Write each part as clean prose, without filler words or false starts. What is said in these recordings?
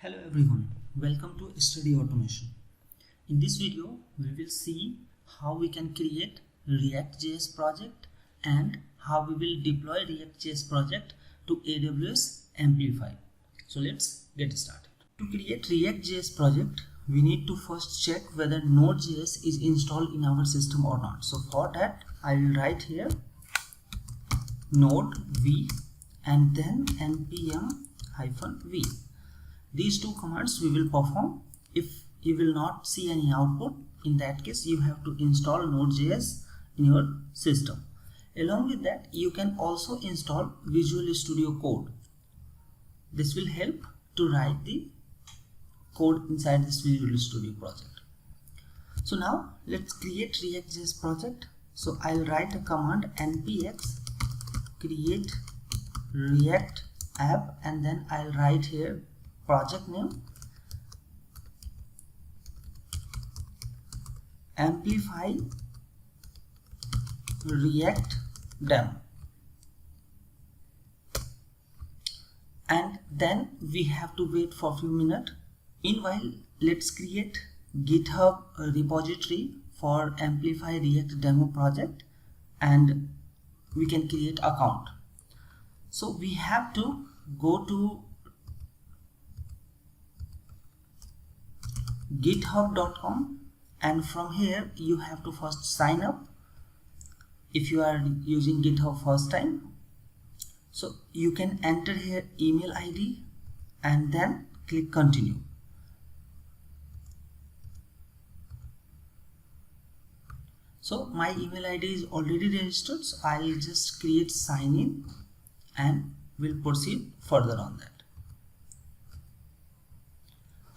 Hello everyone, welcome to Study Automation. In this video, we will see how we can create React.js project and how we will deploy React.js project to AWS Amplify. So let's get started. To create React.js project, we need to first check whether Node.js is installed in our system or not. So for that, I will write here node v and then npm-v. These two commands we will perform. If you will not see any output, in that case you have to install Node.js in your system. Along with that, you can also install Visual Studio Code. This will help to write the code inside this Visual Studio project. So now let's create React.js project. So I'll write a command npx create react app, and then I'll write here project name Amplify React Demo, and then we have to wait for a few minutes. Meanwhile, let's create GitHub repository for Amplify React Demo project, and we can create account. So we have to go to github.com, and from here you have to first sign up if you are using GitHub first time. So you can enter here email ID and then click continue. So my email ID is already registered, so I'll just create sign in and we'll proceed further on that.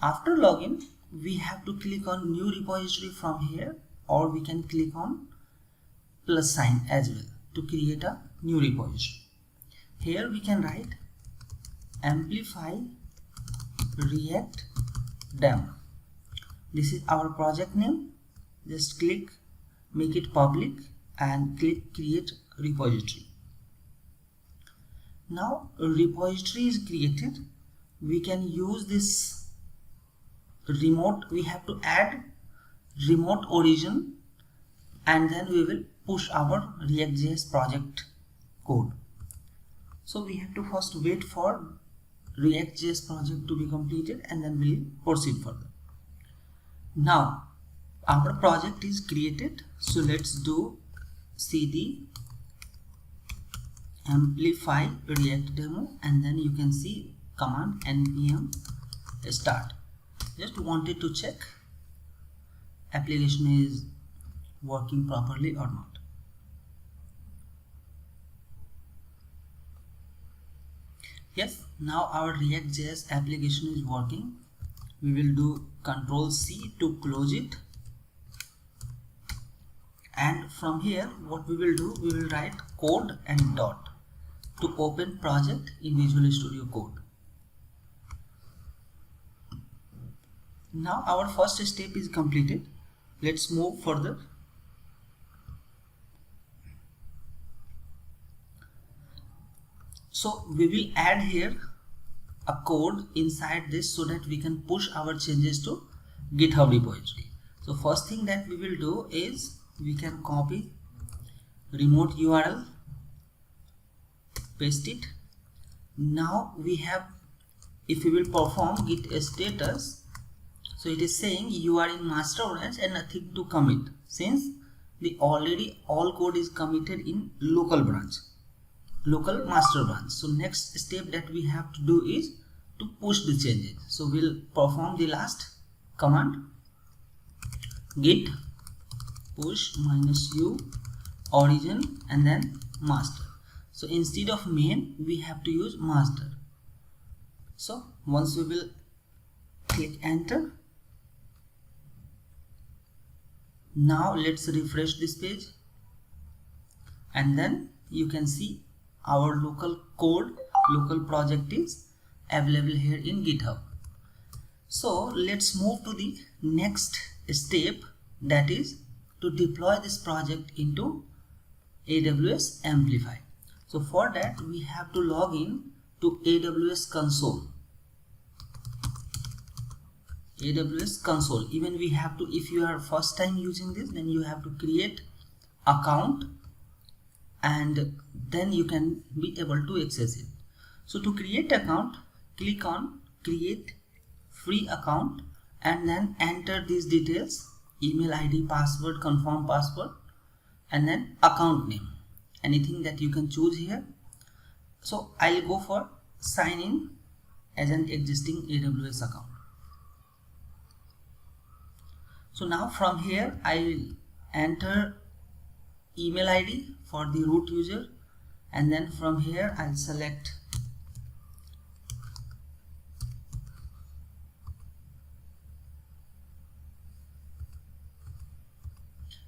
After login, we have to click on new repository from here, or we can click on plus sign as well to create a new repository. Here we can write Amplify React Demo. This is our project name. Just click make it public and click create repository. Now a repository is created. We can use this remote. We have to add remote origin, and then we will push our React.js project code. So we have to first wait for React.js project to be completed, and then we'll proceed further. Now our project is created, so let's do cd amplify react demo, and then you can see command npm start. Just wanted to check application is working properly or not. Yes, now our React.js application is working. We will do Ctrl C to close it, and from here what we will do, we will write code and dot to open project in Visual Studio Code. Now our first step is completed. Let's move further. So we will add here a code inside this so that we can push our changes to GitHub repository. So first thing that we will do is we can copy remote URL, paste it. Now we have, if we will perform git status, so it is saying you are in master branch and nothing to commit, since the already all code is committed in local branch, local master branch. So next step that we have to do is to push the changes. So we'll perform the last command git push -u origin and then master. So instead of main we have to use master. So once we will click enter. Now let's refresh this page, and then you can see our local code, local project is available here in GitHub. So let's move to the next step, that is to deploy this project into AWS Amplify. So for that we have to log in to AWS console. AWS console. Even we have to, if you are first time using this, then you have to create account and then you can be able to access it. So to create account, click on create free account and then enter these details: email ID, password, confirm password, and then account name, anything that you can choose here. So I'll go for sign in as an existing AWS account. So now from here I will enter email ID for the root user, and then from here I'll select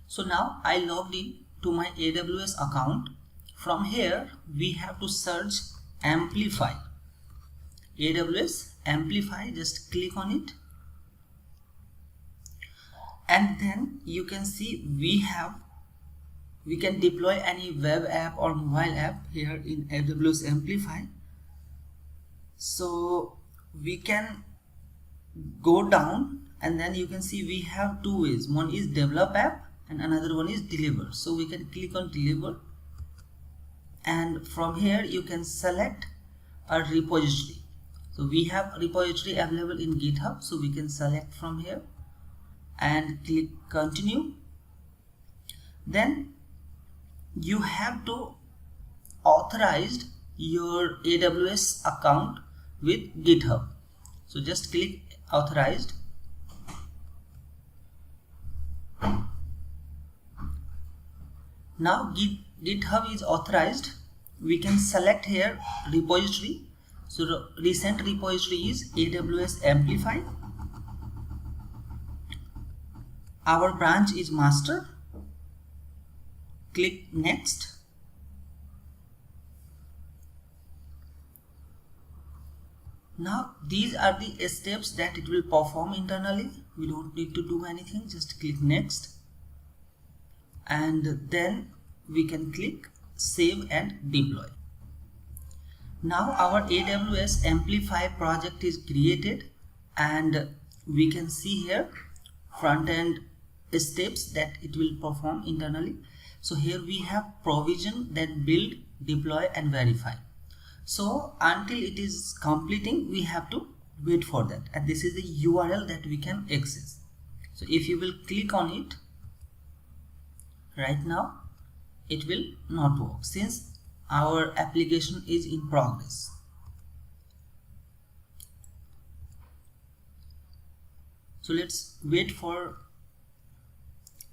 so now I logged in to my AWS account. From here we have to search Amplify, AWS Amplify, just click on it, and then you can see we can deploy any web app or mobile app here in AWS Amplify. So we can go down and then you can see we have two ways. One is develop app and another one is deliver. So we can click on deliver, and from here you can select a repository. So we have a repository available in GitHub, so we can select from here and click continue. Then you have to authorize your AWS account with GitHub. So just click authorized. Now GitHub is authorized. We can select here repository. So the recent repository is AWS Amplify. Our branch is master. Click next. Now these are the steps that it will perform internally. We don't need to do anything, just click next, and then we can click save and deploy. Now our AWS Amplify project is created, and we can see here front end steps that it will perform internally. So here we have provision, then build, deploy and verify. So until it is completing, we have to wait for that, and this is the URL that we can access. So if you will click on it right now, it will not work since our application is in progress. So let's wait for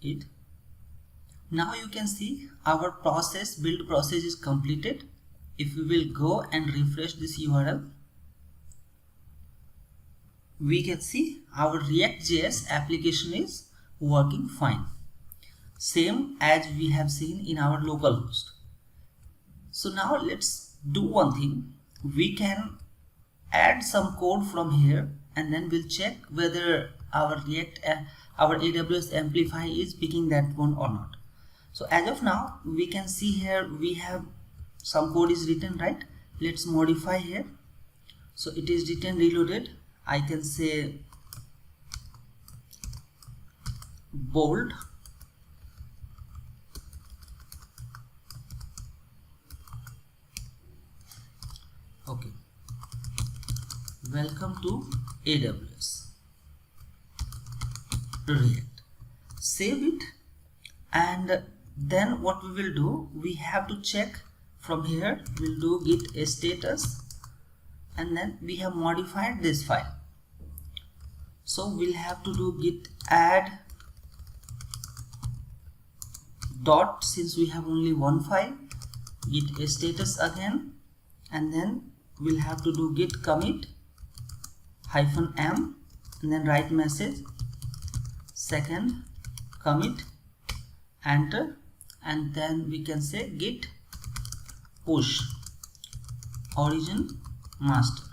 it. Now you can see our build process is completed. If we will go and refresh this URL, we can see our React.js application is working fine, same as we have seen in our localhost. So now let's do one thing. We can add some code from here, and then we'll check whether our AWS Amplify is picking that one or not. So as of now, we can see here we have some code is written, right? Let's modify here. So it is written reloaded. I can say bold. Okay. Welcome to AWS React. Save it, and then what we will do, we have to check from here. We'll do git status, and then we have modified this file. So we'll have to do git add dot, since we have only one file, git status again, and then we'll have to do git commit -m, and then write message second commit, enter, and then we can say git push origin master,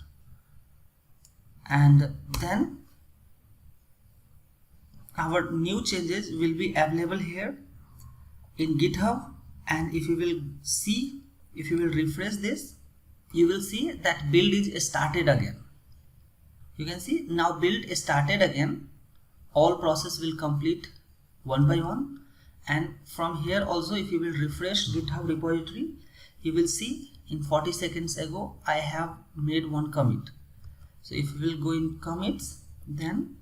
and then our new changes will be available here in GitHub. And if you will see, if you will refresh this, you will see that build is started again. You can see now build started again. All process will complete one by one, and from here also if you will refresh GitHub repository, you will see in 40 seconds ago I have made one commit. So if you will go in commits, then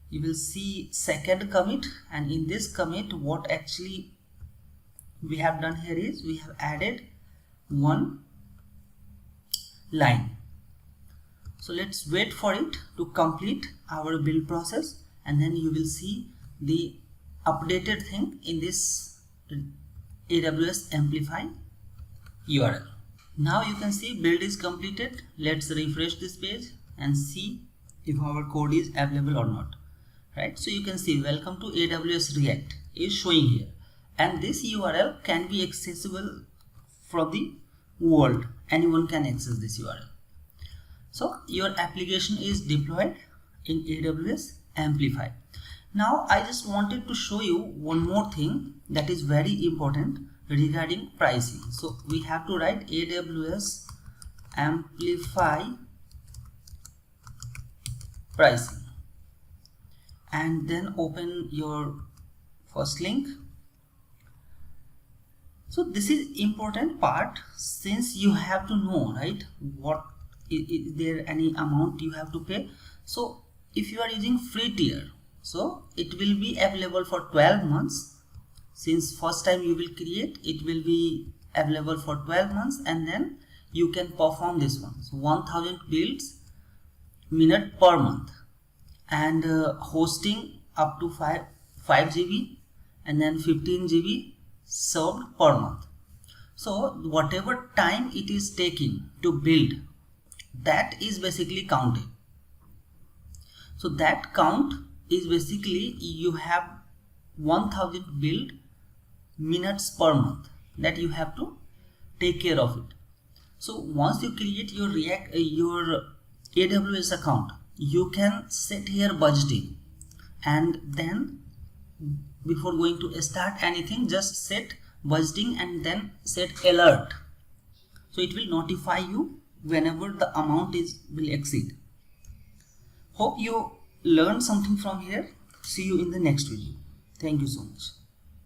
you will see second commit, and in this commit what actually we have done here is we have added one line. So let's wait for it to complete our build process, and then you will see the updated thing in this AWS Amplify URL. Now you can see build is completed. Let's refresh this page and see if our code is available or not. Right, so you can see welcome to AWS React is showing here, and this URL can be accessible from the world. Anyone can access this URL. So your application is deployed in AWS Amplify. Now I just wanted to show you one more thing that is very important regarding pricing. So we have to write AWS Amplify pricing, and then open your first link. So this is important part, since you have to know, right, what is there any amount you have to pay. So if you are using free tier, so it will be available for 12 months. Since first time you will create, it will be available for 12 months, and then you can perform this one. So 1000 builds minute per month, and hosting up to 5 GB, and then 15 GB served per month. So whatever time it is taking to build, that is basically counted. So that count is basically you have 1000 build minutes per month that you have to take care of it. So once you create your your AWS account, you can set here budgeting, and then before going to start anything, just set budgeting and then set alert. So it will notify you whenever the amount will exceed. Hope you learned something from here. See you in the next video. Thank you so much.